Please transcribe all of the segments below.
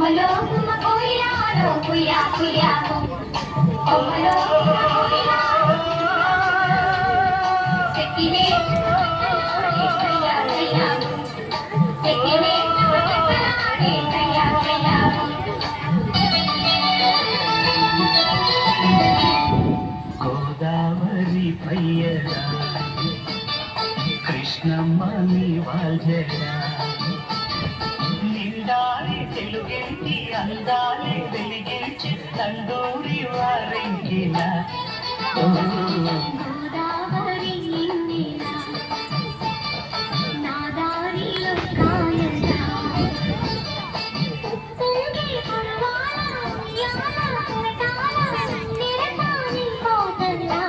కొమ్మలో కొమ్మ కోయిలాలో కుయ్యా కుయ్యా కొమ్మలో కొమ్మ కోయిలాలో చెక్కినే కయ్యా కయ్యా చెక్కినే కయ్యా కయ్యా గోదావరి పయ్యరా కృష్ణమ్మ నీ వాల్జరా నిండాలి తెలుగెంటి అందాలి వెలిగించి తండూరి వారెంకిన గోదావరి నా దారిలో కాయగా ఉప్పొంగే పరవాల ఉయ్యాల కొరటాల నిరతాని కోటలా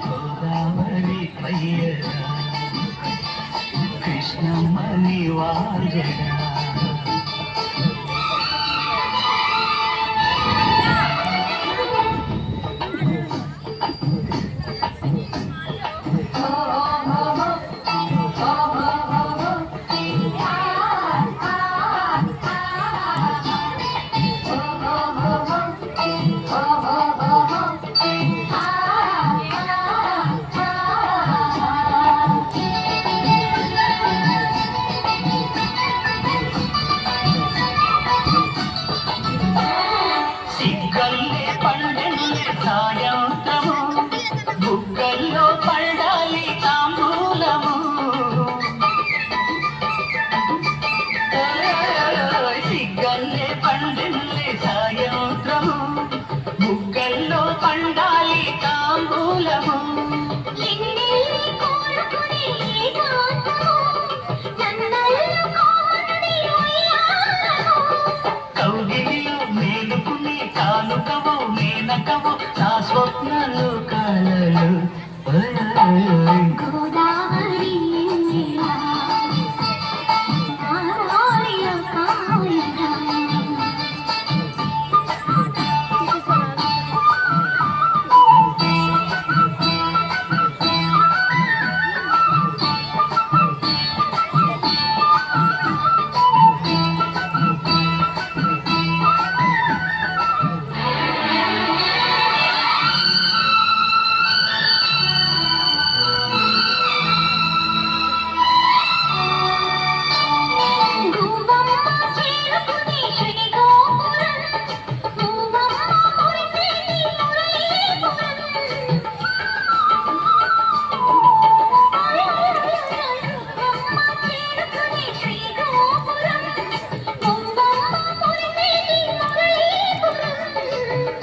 గోదావరి పయ్యరా కృష్ణమ్మ నీ వాల్జరా సిగ్గల్లే పండెల్లే సాయంత్రము బుగ్గల్లో పడాలి తాంబూలము సిగ్గల్లే పండెల్లే సాయంత్రము బుగ్గల్లో పండాలి తాంబూలము కౌగిలిలో మేలుకుని కానుకవు మేనకవు నా స్వప్నాలు కలలు గోదావరి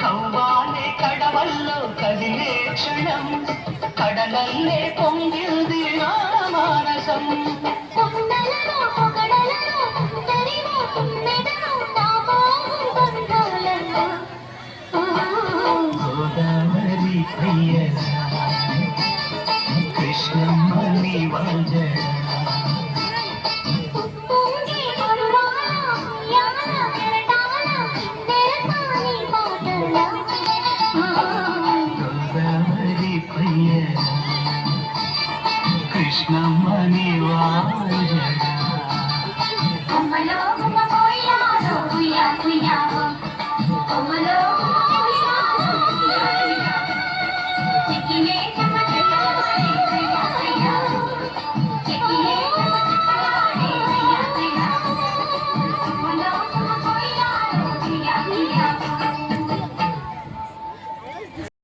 కవ్వాలే కడవల్లో కదిలే క్షణం కడలల్లే పొంగింది నా మానసం కొండలలో పొగడలలో తరివో మెదడు తాపో బంధాలలో గోదావరి పయ్యరా కృష్ణమ్మ నీ వాల్జరా ఉప్పొంగే పరువాల ఉయ్యాల కెరటాల నిరతాని కోటలా గోదావరి పయ్యరా కృష్ణమ్మ నీ వాల్జరా కొమ్మలో